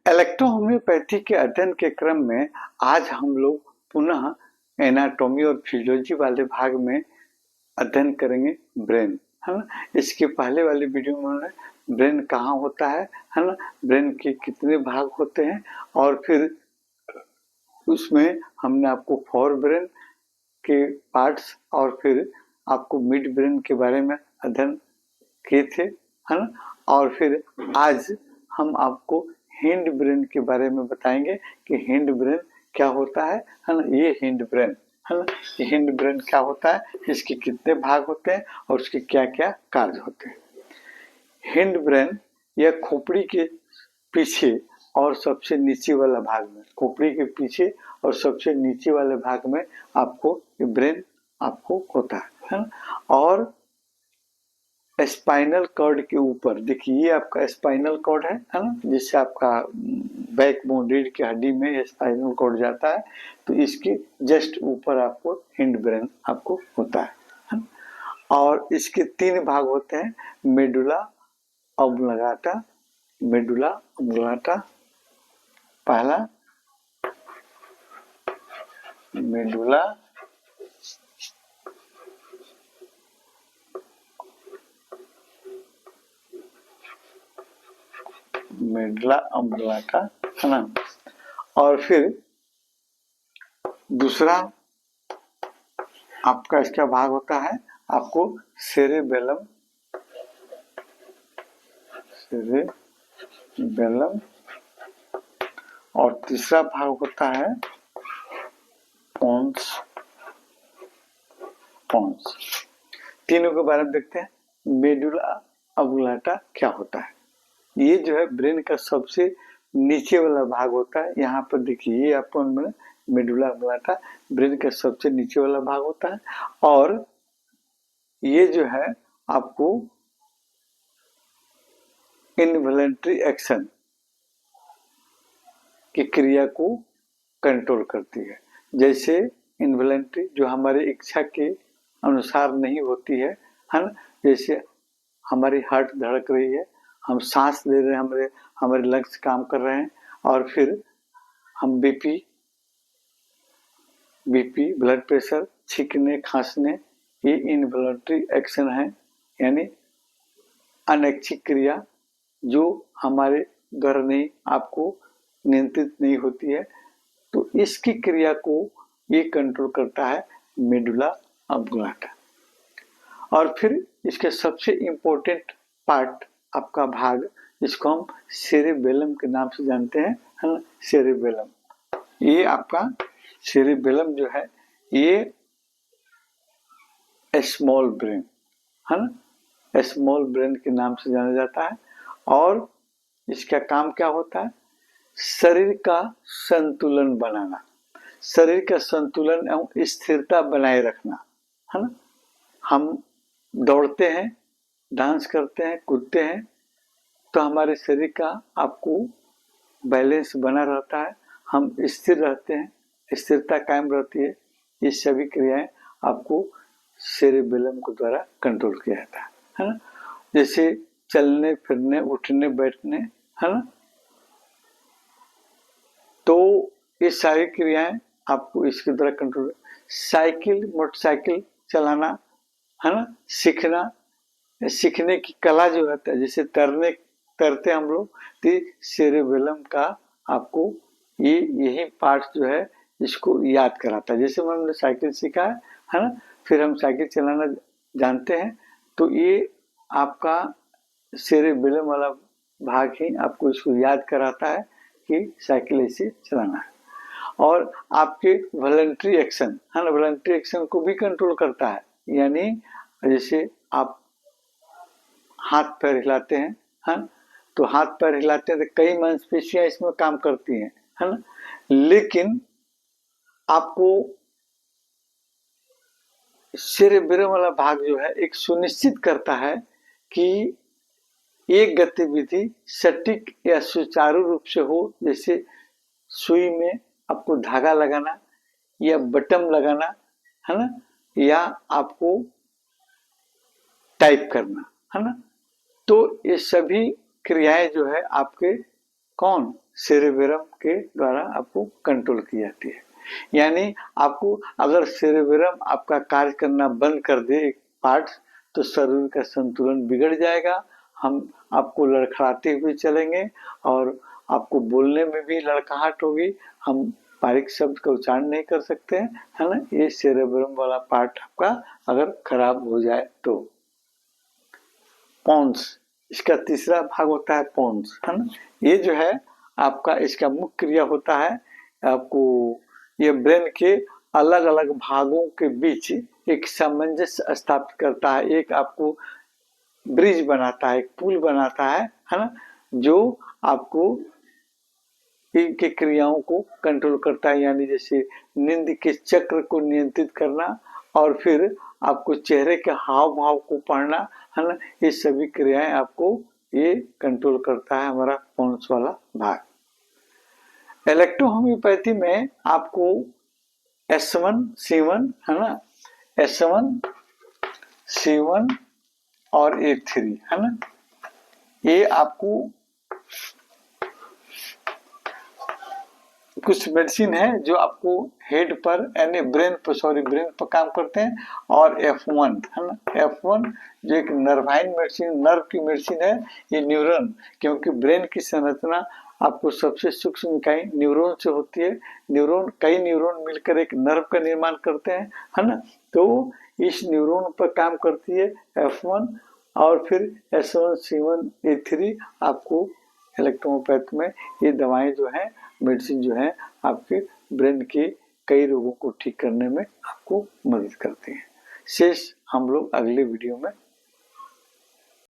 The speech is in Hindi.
इलेक्ट्रोहोम्योपैथी के अध्ययन के क्रम में आज हम लोग पुनः एनाटॉमी और फिजियोलॉजी वाले भाग में अध्ययन करेंगे ब्रेन, है ना। इसके पहले वाले वीडियो में ब्रेन कहाँ होता है ना, ब्रेन के कितने भाग होते हैं, और फिर उसमें हमने आपको फोर ब्रेन के पार्ट्स और फिर आपको मिड ब्रेन के बारे में अध्ययन किए थे, है ना। और फिर आज हम आपको हिंड ब्रेन के बारे में बताएंगे कि हिंड ब्रेन क्या होता है ना। ये हिंड ब्रेन, है ना, ये हिंड ब्रेन क्या होता है, इसके कितने भाग होते हैं और उसके क्या क्या कार्य होते हैं। हिंड ब्रेन यह खोपड़ी के पीछे और सबसे नीचे वाला भाग में, खोपड़ी के पीछे और सबसे नीचे वाले भाग में आपको ये ब्रेन आपको होता है ना। और स्पाइनल कॉर्ड के ऊपर देखिए, ये आपका स्पाइनल कॉर्ड है ना, जिससे आपका बैकबोन रीढ़ की हड्डी में स्पाइनल कॉर्ड जाता है, तो इसके जस्ट ऊपर आपको हिंड ब्रेन आपको होता है ना? और इसके तीन भाग होते हैं, मेडुला ऑब्लिंगाटा, मेडुला ऑब्लिंगाटा पहला, मेडुला मेडुला ऑब्लिंगाटा, है ना। और फिर दूसरा आपका इसका भाग होता है आपको सेरेबेलम, सेरेबेलम, और तीसरा भाग होता है पोन्स, पोन्स। तीनों के बारे में देखते हैं। मेडुला ऑब्लिंगाटा क्या होता है, ये जो है ब्रेन का सबसे नीचे वाला भाग होता है। यहाँ पर देखिए, ये आपको मेडुला ऑब्लिंगाटा ब्रेन का सबसे नीचे वाला भाग होता है, और ये जो है आपको इनवॉलंटरी एक्शन की क्रिया को कंट्रोल करती है। जैसे इनवॉलंटरी जो हमारी इच्छा के अनुसार नहीं होती है ना, जैसे हमारी हार्ट धड़क रही है, हम सांस ले रहे हैं, हमारे लंग्स काम कर रहे हैं, और फिर हम बीपी ब्लड प्रेशर, छींकने खांसने, ये इनवॉलंटरी एक्शन है, यानी अनैच्छिक क्रिया जो हमारे द्वारा नहीं, आपको नियंत्रित नहीं होती है, तो इसकी क्रिया को ये कंट्रोल करता है मेडुला ऑब्लिंगाटा। और फिर इसके सबसे इम्पोर्टेंट पार्ट आपका भाग, जिसको हम सेरेबेलम के नाम से जानते हैं, है ना, सेरेबेलम। ये आपका सेरेबेलम जो है ये स्मॉल ब्रेन, है ना, स्मॉल ब्रेन के नाम से जाना जाता है। और इसका काम क्या होता है, शरीर का संतुलन बनाना, शरीर का संतुलन एवं स्थिरता बनाए रखना, है ना। हम दौड़ते हैं, डांस करते हैं, कूदते हैं, तो हमारे शरीर का आपको बैलेंस बना रहता है, हम स्थिर रहते हैं, स्थिरता कायम रहती है। ये सभी क्रियाएं आपको सेरेबेलम के द्वारा कंट्रोल किया जाता है ना। जैसे चलने फिरने, उठने बैठने, है ना, तो ये सारी क्रियाएं आपको इसके द्वारा कंट्रोल। साइकिल, मोटरसाइकिल चलाना, है ना, सीखना, सीखने की कला जो रहता है, जैसे तैरते हम लोग, तो सेरेबेलम का आपको ये यही पार्ट जो है इसको याद कराता है। जैसे हमने साइकिल सीखा है ना, फिर हम साइकिल चलाना जानते हैं, तो ये आपका सेरेबेलम वाला भाग ही आपको इसको याद कराता है कि साइकिल ऐसे चलाना है। और आपके वॉलंटरी एक्शन, है ना, वॉलंटरी एक्शन को भी कंट्रोल करता है, यानी जैसे आप हाथ पैर हिलाते हैं, है ना, तो हाथ पैर हिलाते हैं तो कई मांसपेशियां इसमें काम करती हैं, है ना, लेकिन आपको सेरेब्रम वाला भाग जो है एक सुनिश्चित करता है कि एक गतिविधि सटीक या सुचारू रूप से हो, जैसे सुई में आपको धागा लगाना या बटन लगाना, है ना, या आपको टाइप करना, है ना, तो ये सभी क्रियाएं जो है आपके कौन, सेरेबेरम के द्वारा आपको कंट्रोल की जाती है। यानी आपको अगर सेरेबेरम आपका कार्य करना बंद कर दे एक पार्ट, तो शरीर का संतुलन बिगड़ जाएगा, हम आपको लड़खड़ाते हुए चलेंगे और आपको बोलने में भी लड़खड़ाहट होगी, हम बारीक शब्द का उच्चारण नहीं कर सकते हैं, है ना। ये सेरेब्रम वाला पार्ट आपका अगर खराब हो जाए तो। पोन्स, इसका तीसरा भाग होता है पोन्स, है ना। ये जो है आपका इसका मुख्य क्रिया होता है आपको ये ब्रेन के अलग अलग भागों के बीच एक सामंजस्य स्थापित करता है, एक आपको ब्रिज बनाता है, एक पुल बनाता है ना, जो आपको इनके क्रियाओं को कंट्रोल करता है। यानी जैसे नींद के चक्र को नियंत्रित करना और फिर आपको चेहरे के हाव भाव को पढ़ना, है ना, ये सभी क्रियाएं आपको ये कंट्रोल करता है हमारा पोन्स वाला भाग। इलेक्ट्रोहोम्योपैथी में आपको S1 C1, है ना, S1 C1 और A3, है ना, ये आपको कुछ मेडिसिन है जो आपको हेड पर यानी ब्रेन पर काम करते हैं। और F1, है ना, F1 जो एक नर्वाइन मेडिसिन, नर्व की मेडिसिन है, ये न्यूरॉन, क्योंकि ब्रेन की संरचना आपको सबसे सूक्ष्म इकाई न्यूरॉन से होती है। कई न्यूरॉन मिलकर एक नर्व का निर्माण करते हैं, है ना, तो इस न्यूरॉन पर काम करती है F1 और फिर S1 C1 A3 आपको इलेक्ट्रोहोम्योपैथी में ये दवाएं जो है, मेडिसिन जो है आपके ब्रेन के कई रोगों को ठीक करने में आपको मदद करती हैं। शेष हम लोग अगले वीडियो में